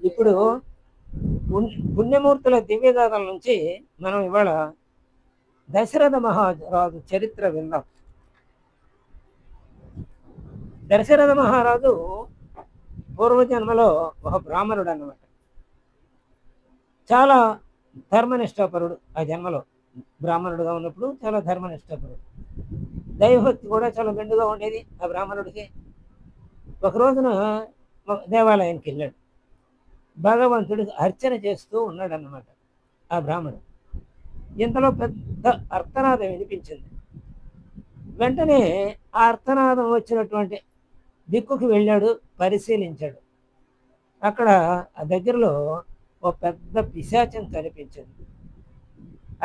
ఇప్పుడు పుణ్యమూర్తుల దివ్యగాథల నుంచి మనం ఇవాళ దశరథ మహారాజు చరిత్ర విందాం. దశరథ మహారాజు పూర్వజన్మలో ఒక బ్రాహ్మణుడు అన్నమాట. చాలా ధర్మనిష్టాపరుడు. ఆ జన్మలో బ్రాహ్మణుడుగా ఉన్నప్పుడు చాలా ధర్మనిష్టాపరుడు. దైవభక్తి కూడా చాలా మెండుగా ఉండేది ఆ బ్రాహ్మణుడికి. ఒక రోజున దేవాలయానికి వెళ్ళాడు. భగవంతుడికి అర్చన చేస్తూ ఉన్నాడు అన్నమాట ఆ బ్రాహ్మణుడు. ఇంతలో పెద్ద అర్తనాదం వినిపించింది. వెంటనే ఆ అర్తనాదం వచ్చినటువంటి దిక్కుకు వెళ్ళాడు, పరిశీలించాడు. అక్కడ ఆ దగ్గరలో ఒక పెద్ద పిశాచం కనిపించింది.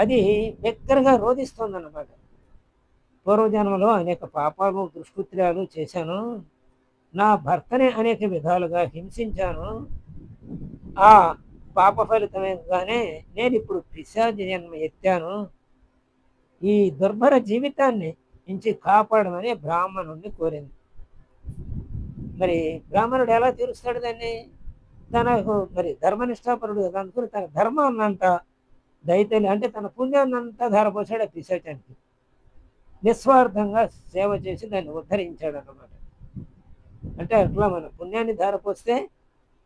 అది దగ్గరగా రోధిస్తోందన్నమాట. పూర్వజన్మలో అనేక పాపాలు దుష్కృత్యాలు చేశాను, నా భర్తని అనేక విధాలుగా హింసించాను, ఆ పాప ఫలితంగానే నేను ఇప్పుడు పిశాచ జన్మ ఎత్తాను, ఈ దుర్భర జీవితాన్ని నుంచి కాపాడమని బ్రాహ్మణుడిని కోరింది. మరి బ్రాహ్మణుడు ఎలా తీరుస్తాడు దాన్ని? తనకు మరి ధర్మనిష్టాపరుడు కదా, అనుకుని తన ధర్మాన్నంతా దయతలి అంటే తన పుణ్యాన్నంతా ధారపోసాడు ఆ పిశాచానికి. నిస్వార్థంగా సేవ చేసి దాన్ని ఉద్ధరించాడు అన్నమాట. అంటే అట్లా మన పుణ్యాన్ని ధారపోస్తే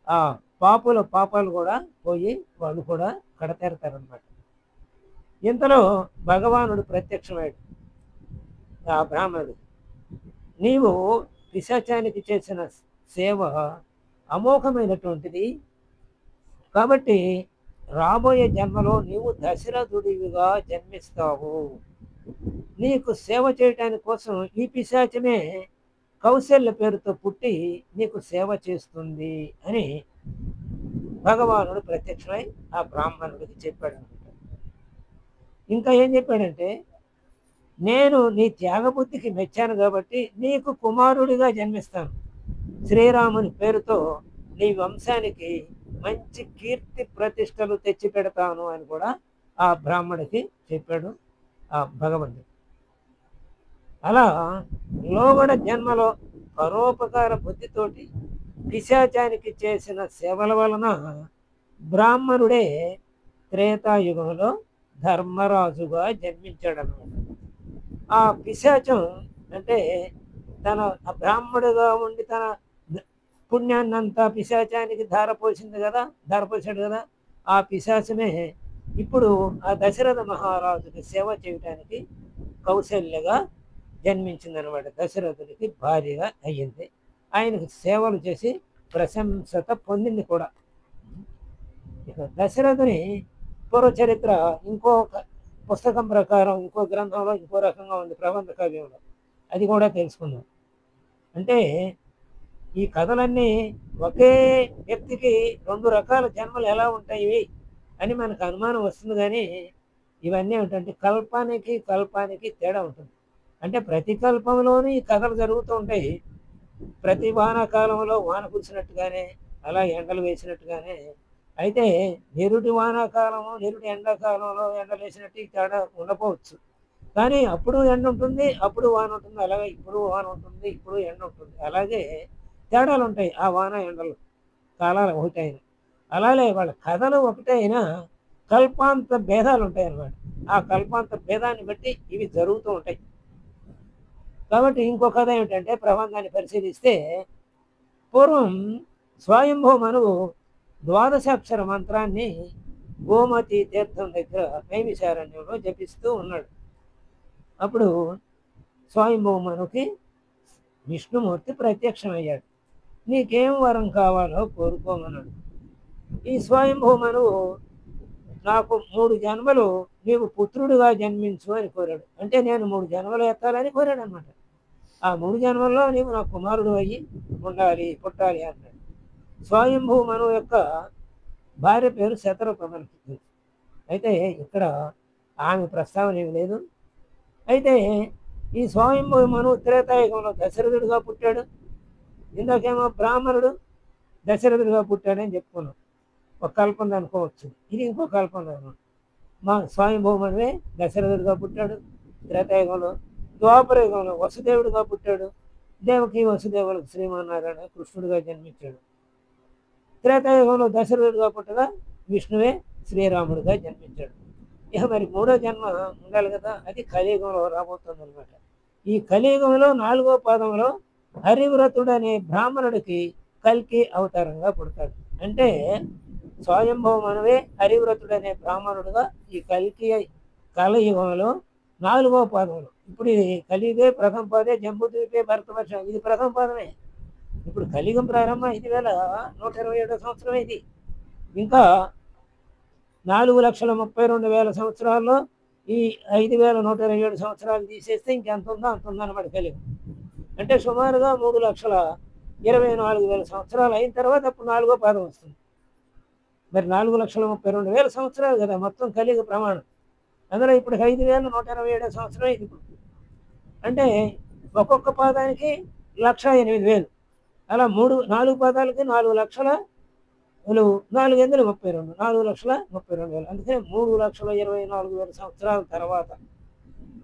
ఆ పాపాలు కూడా పోయి వాళ్ళు కూడా కడతేరతారనమాట. ఇంతలో భగవానుడు ప్రత్యక్షమయ్యాడు ఆ బ్రాహ్మణుడు. నీవు పిశాచానికి చేసిన సేవ అమోఘమైనటువంటిది, కాబట్టి రాబోయే జన్మలో నీవు దశరథుడివిగా జన్మిస్తావు. నీకు సేవ చేయటానికి కోసం ఈ పిశాచమే కౌశల్య పేరుతో పుట్టి నీకు సేవ చేస్తుంది అని భగవానుడు ప్రత్యక్షమై ఆ బ్రాహ్మణుడికి చెప్పాడు అనమాట. ఇంకా ఏం చెప్పాడంటే, నేను నీ త్యాగబుద్ధికి మెచ్చాను కాబట్టి నీకు కుమారుడిగా జన్మిస్తాను. శ్రీరాముని పేరుతో నీ వంశానికి మంచి కీర్తి ప్రతిష్టలు తెచ్చి పెడతాను అని కూడా ఆ బ్రాహ్మడికి చెప్పాడు ఆ భగవంతుడు. అలా లోగడ జన్మలో పరోపకార బుద్ధితోటి పిశాచానికి చేసిన సేవల వలన బ్రాహ్మణుడే త్రేతాయుగంలో ధర్మరాజుగా జన్మించాడనమాట. ఆ పిశాచం అంటే తన బ్రాహ్మడుగా ఉండి తన పుణ్యాన్నంతా పిశాచానికి ధారపోసాడు కదా. ఆ పిశాచమే ఇప్పుడు ఆ దశరథ మహారాజుకి సేవ చేయటానికి కౌశల్యగా జన్మించిందనమాట. దశరథుడికి భార్యగా అయ్యింది. ఆయనకు సేవలు చేసి ప్రశంసత పొందింది కూడా. ఇక దశరథుని పూర్వచరిత్ర ఇంకొక పుస్తకం ప్రకారం ఇంకో గ్రంథంలో ఇంకో రకంగా ఉంది, ప్రబంధ కావ్యంలో. అది కూడా తెలుసుకుందాం. అంటే ఈ కథలన్నీ ఒకే వ్యక్తికి రెండు రకాల జన్మలు ఎలా ఉంటాయి అని మనకు అనుమానం వస్తుంది. కానీ ఇవన్నీ ఏంటంటే కల్పానికి తేడా ఉంటుంది. అంటే ప్రతి కల్పంలోనూ ఈ కథలు జరుగుతూ ఉంటాయి. ప్రతి వానాకాలంలో వాన కురిసినట్టుగానే, అలా ఎండలు వేసినట్టుగానే. అయితే నిరుటి వానాకాలము నిరుటి ఎండాకాలంలో ఎండలు వేసినట్టు తేడా ఉండకపోవచ్చు. కానీ అప్పుడు ఎండ ఉంటుంది, అప్పుడు వాన ఉంటుంది. అలాగే ఇప్పుడు వాన ఉంటుంది, ఇప్పుడు ఎండ ఉంటుంది. అలాగే తేడాలు ఉంటాయి ఆ వాన ఎండలు కాలాలు ఒకటైనా. అలాగే వాళ్ళ కథలు ఒకటే అయినా కల్పాంత భేదాలు ఉంటాయి అన్నమాట. ఆ కల్పాంత భేదాన్ని బట్టి ఇవి జరుగుతూ ఉంటాయి. కాబట్టి ఇంకో కథ ఏమిటంటే, ప్రబంధాన్ని పరిశీలిస్తే పూర్వం స్వయంభూ మనువు ద్వాదశాక్షర మంత్రాన్ని గోమతి తీర్థం దగ్గర నైమిషారణ్యంలో జపిస్తూ ఉన్నాడు. అప్పుడు స్వయంభూ మనుకి విష్ణుమూర్తి ప్రత్యక్షమయ్యాడు. నీకేం వరం కావాలో కోరుకోమన్నాడు. ఈ స్వయంభూ మనువు నాకు 3 జన్మలు నీవు పుత్రుడిగా జన్మించు అని కోరాడు. అంటే నేను 3 జన్మలు ఎత్తాలని కోరాడు అనమాట. ఆ 3 జన్మల్లో నీవు నా కుమారుడు అయ్యి పుట్టాలి అన్నాడు. స్వయంభూ మనువు యొక్క భార్య పేరు శతరూపమని. అయితే ఇక్కడ ఆమె ప్రస్తావన ఏమి లేదు. అయితే ఈ స్వయంభూ మనువు త్రేతాయుగంలో దశరథుడిగా పుట్టాడు. ఇందాకేమో బ్రాహ్మణుడు దశరథుడిగా పుట్టాడని చెప్పుకున్నాం. ఒక కల్పన అనుకోవచ్చు. ఇది ఇంకో కల్పన. మా స్వయంభూ మనువే దశరథుడిగా పుట్టాడు త్రేతాయుగంలో. ద్వాపరయుగంలో వసుదేవుడిగా పుట్టాడు. దేవకి వసుదేవులకు శ్రీమన్నారాయణ కృష్ణుడిగా జన్మించాడు. త్రేతాయుగంలో దశరథుడిగా పుట్టగా విష్ణువే శ్రీరాముడిగా జన్మించాడు. ఇక మరి మూడో జన్మ ఉండాలి కదా, అది కలియుగంలో రాబోతుంది అనమాట. ఈ కలియుగంలో 4వ పాదంలో హరివ్రతుడు అనే బ్రాహ్మణుడికి కల్కి అవతారంగా పుడతాడు. అంటే స్వయంభవ మనవే హరివ్రతుడు అనే బ్రాహ్మణుడుగా ఈ కల్కి కలియుగంలో 4వ పాదంలో, ఇప్పుడు ఇది కలియుగే ప్రథమ పాదే జంబుద్వీపే భరతవర్షం, ఇది ప్రథమ పాదమే. ఇప్పుడు కలియుగం ప్రారంభం 5127 సంవత్సరం ఇది. ఇంకా 4,32,000 సంవత్సరాల్లో ఈ 5,127 సంవత్సరాలు తీసేస్తే ఇంకెంత ఉందో అంత ఉందన్నమాట కలియుగం. అంటే సుమారుగా 3,24,000 సంవత్సరాలు అయిన తర్వాత అప్పుడు 4వ పాదం వస్తుంది. మరి 4,32,000 సంవత్సరాలు కదా మొత్తం కలియుగ ప్రమాణం. అందులో ఇప్పుడు 5,127 సంవత్సరం ఇది. ఇప్పుడు అంటే ఒక్కొక్క పాదానికి 1,08,000, అలా 4 పాదాలకి 4,00,000, 4×32 4,32,000, అందుకని 3,24,000 సంవత్సరాల తర్వాత.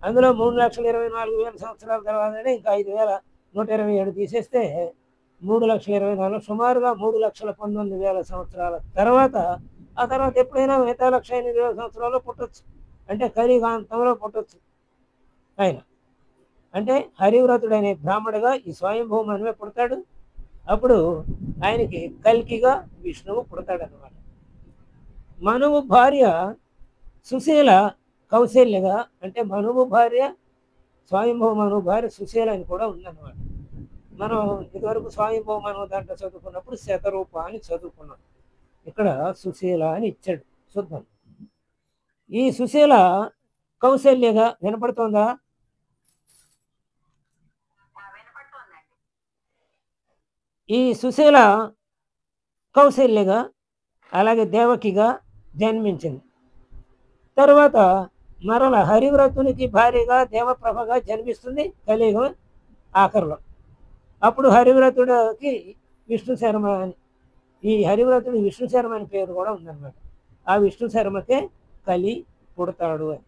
అందులో 3,24,000 సంవత్సరాల తర్వాత ఇంకా 5,127 తీసేస్తే 3,24,000, సుమారుగా 3,19,000 సంవత్సరాల తర్వాత. ఆ తర్వాత ఎప్పుడైనా మిగతా 1,08,000 సంవత్సరాల్లో పుట్టొచ్చు, అంటే కలియుగాంతంలో పుట్టొచ్చు ఆయన. అంటే హరివ్రతుడనే బ్రాహ్మణుడిగా ఈ స్వయంభూ మనమే పుడతాడు. అప్పుడు ఆయనకి కల్కిగా విష్ణువు పుడతాడనమాట. మనువు భార్య సుశీల కౌశల్యగా, అంటే మనువు భార్య స్వయంభవ మనువు భార్య సుశీల అని కూడా ఉందన్నమాట. మనం ఇదివరకు స్వయంభవ మనువు దాంట్లో చదువుకున్నప్పుడు శతరూప అని చదువుకున్నాం, ఇక్కడ సుశీల అని ఇచ్చాడు. చూద్దాం. ఈ సుశీల కౌశల్యగా వినపడుతోందా? ఈ సుశీల కౌశల్యగా అలాగే దేవకిగా జన్మించింది. తర్వాత మరల హరివ్రతునికి భార్యగా దేవప్రభగా జన్మిస్తుంది కలియుగం ఆఖరిలో. అప్పుడు హరివ్రతుడికి విష్ణు శర్మ అని, ఈ హరివ్రతుడి విష్ణు శర్మ అని పేరు కూడా ఉందన్నమాట. ఆ విష్ణు శర్మకే కలి పుడతాడు అని.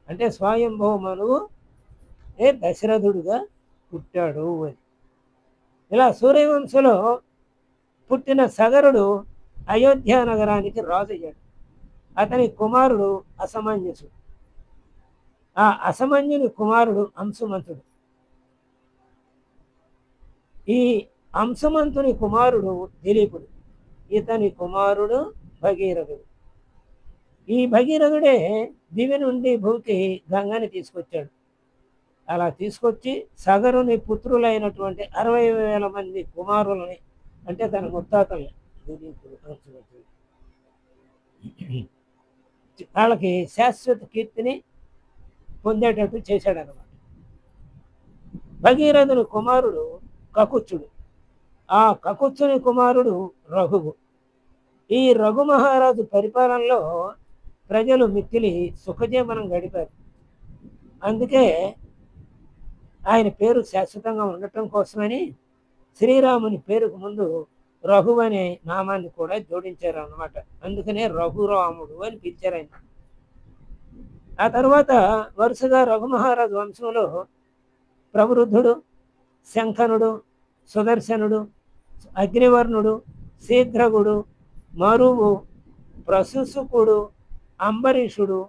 అంటే స్వయంభవ మనువు దశరథుడిగా పుట్టాడు అని. ఇలా సూర్యవంశంలో పుట్టిన సగరుడు అయోధ్య నగరానికి రాజు అయ్యాడు. అతని కుమారుడు అసమంజసుడు. ఆ అసమంజుని కుమారుడు అంశుమంతుడు. ఈ అంశుమంతుని కుమారుడు దిలీపుడు. ఇతని కుమారుడు భగీరథుడు. ఈ భగీరథుడే దివి నుండి భూకి గంగని తీసుకొచ్చాడు. అలా తీసుకొచ్చి సగరుని పుత్రులైనటువంటి 60,000 మంది కుమారులని, అంటే తన ముత్తాతల్ని, దిలీపుడు అంశుమంతుడు, వాళ్ళకి శాశ్వత కీర్తిని పొందేటట్టు చేశాడనమాట. భగీరథుని కుమారుడు కకుత్సుడు. ఆ కకుత్సుని కుమారుడు రఘువు. ఈ రఘు మహారాజు పరిపాలనలో ప్రజలు మిక్కిలి సుఖజీవనం గడిపారు. అందుకే ఆయన పేరు శాశ్వతంగా ఉండటం కోసమని శ్రీరాముని పేరుకు ముందు రఘు అనే నామాన్ని కూడా జోడించారు అన్నమాట. అందుకనే రఘురాముడు అని పిలిచారు ఆయన. ఆ తర్వాత వరుసగా రఘు మహారాజు వంశంలో ప్రవృద్ధుడు, శంఖనుడు, సుదర్శనుడు, అగ్నివర్ణుడు, శీఘ్రగుడు, మరువు, ప్రశుసుకుడు, అంబరీషుడు,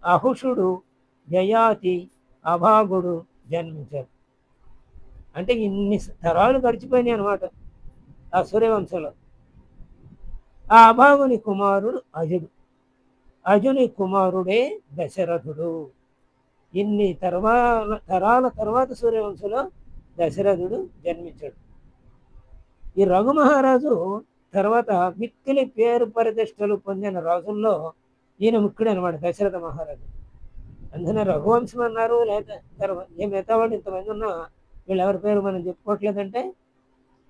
అహుషుడు, యయాతి, అభాగుడు జన్మించారు. అంటే ఇన్ని తరాలు గడిచిపోయినాయి అనమాట ఆ సూర్యవంశంలో. ఆ అభాగుని కుమారుడు అజుడు. అజుని కుమారుడే దశరథుడు. ఇన్ని తరాల తర్వాత సూర్యవంశంలో దశరథుడు జన్మించాడు. ఈ రఘు మహారాజు తర్వాత మిక్కిలి పేరు ప్రతిష్టలు పొందిన రాజుల్లో ఈయన ముఖ్యుడు అనమాట, దశరథ మహారాజు. అందుకనే రఘువంశం అన్నారు. లేదా తర్వాత ఏ మిగతా వాళ్ళు ఇంతమంది ఉన్నా వీళ్ళెవరి పేరు మనం చెప్పుకోవట్లేదంటే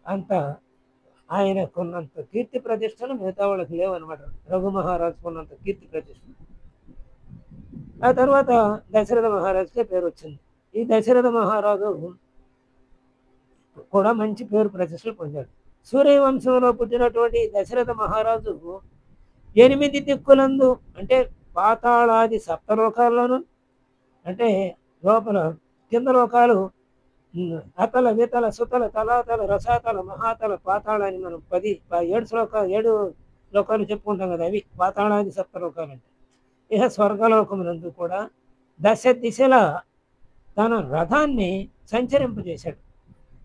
అంత ఆయనకున్నంత కీర్తి ప్రతిష్టలు మిగతా వాళ్ళకి లేవు అనమాట. రఘు మహారాజుకు ఉన్నంత కీర్తి ప్రతిష్టలు. ఆ తర్వాత దశరథ మహారాజుకే పేరు వచ్చింది. ఈ దశరథ మహారాజు కూడా మంచి పేరు ప్రతిష్టలు పొందాడు. సూర్యవంశంలో పుట్టినటువంటి దశరథ మహారాజు 8 దిక్కులందు, అంటే పాతాళాది సప్తలోకాల్లోనూ, అంటే లోపల కింద లోకాలు అతల వితల సుతల తలాతల రసాతల మహాతల పాతాళ అని మనం 7 లోకాలు చెప్పుకుంటాం కదా, అవి పాతాళాది సప్తలోకాలు అంటే. ఇక స్వర్గలోకమునందు కూడా దశ దిశల తన రథాన్ని సంచరింపజేశాడు.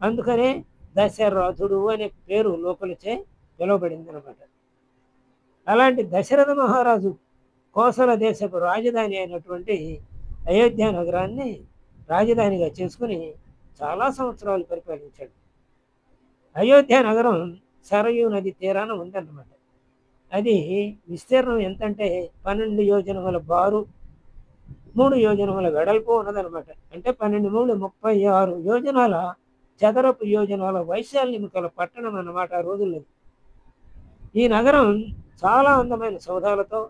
అందుకనే దశరథుడు అనే పేరు లోకలచే పిలువబడింది అనమాట. అలాంటి దశరథ మహారాజు కోసల దేశపు రాజధాని అయినటువంటి అయోధ్య నగరాన్ని రాజధానిగా చేసుకుని చాలా సంవత్సరాలు పరిపాలించాడు. అయోధ్య నగరం సరయూ నది తీరాన ఉందన్నమాట. అది విస్తీర్ణం ఎంతంటే 12 యోజనముల బారు, 3 యోజనముల వెడల్పు ఉన్నదనమాట. అంటే 12 3 36 యోజనాల చదరపు యోజనాల వైశాల్యం గల పట్టణం అన్నమాట ఆ రోజుల్లో. ఈ నగరం చాలా అందమైన సౌధాలతో,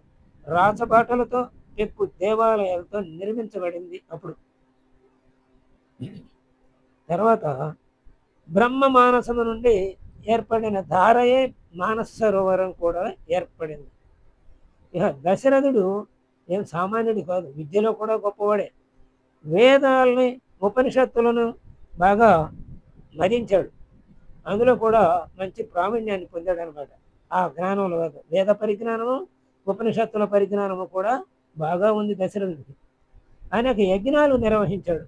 రాచబాటలతో, పెక్కు దేవాలయాలతో నిర్మించబడింది అప్పుడు. తర్వాత బ్రహ్మ మానసము నుండి ఏర్పడిన ధారయే మానస సరోవరం కూడా ఏర్పడింది. ఇక దశరథుడు ఏం సామాన్యుడు కాదు, విద్యలో కూడా గొప్పవాడే. వేదాలని, ఉపనిషత్తులను బాగా మదించాడు. అందులో కూడా మంచి ప్రావీణ్యాన్ని పొందాడు అనమాట. ఆ జ్ఞానంలో వేద పరిజ్ఞానము, ఉపనిషత్తుల పరిజ్ఞానము కూడా బాగా ఉంది దశరథుడికి. అనేక యజ్ఞాలు నిర్వహించాడు.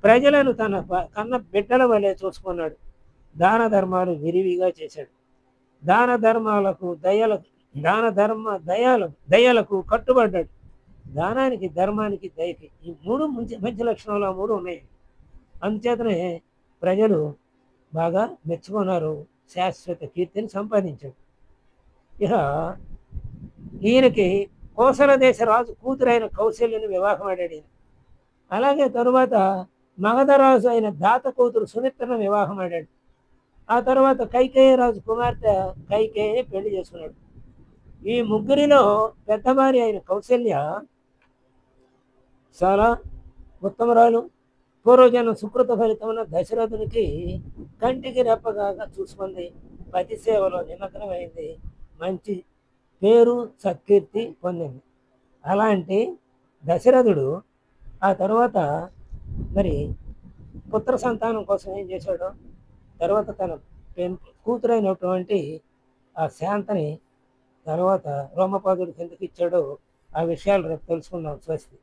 ప్రజలను తన కన్న బిడ్డల వలె చూసుకున్నాడు. దాన ధర్మాలు విరివిగా చేశాడు. దాన ధర్మాలకు దయలకు కట్టుబడ్డాడు. దానానికి, ధర్మానికి, దయకి ఈ 3 మంచి లక్షణాలు ఆ 3 ఉన్నాయి. అందుచేతనే ప్రజలు బాగా మెచ్చుకున్నారు, శాశ్వత కీర్తిని సంపాదించాడు. ఇక ఈయనకి కోసల దేశ రాజు కూతురైన కౌశల్యను వివాహం ఆడాడు ఈయన. అలాగే తరువాత మగధరాజు అయిన దాత కూతురు సుమిత్రను వివాహం ఆడాడు. ఆ తర్వాత కైకేయ రాజు కుమార్తె కైకేయి పెళ్లి చేసుకున్నాడు. ఈ ముగ్గురిలో పెద్ద భార్య అయిన కౌశల్య చాలా ఉత్తమరాలు. పూర్వజన్మ సుకృత ఫలితమున దశరథునికి కంటికి రెప్పగా చూసుకుంది. పతి సేవలో నిమగ్నమైంది. మంచి పేరు, సత్కీర్తి పొందింది. అలాంటి దశరథుడు ఆ తర్వాత మరి పుత్ర సంతానం కోసం ఏం చేశాడు, తర్వాత తన కూతురైనటువంటి ఆ శాంతని తర్వాత రోమపాదుడికి ఎందుకు ఇచ్చాడో ఆ విషయాలు రేపు తెలుసుకుందాం. స్వస్తి.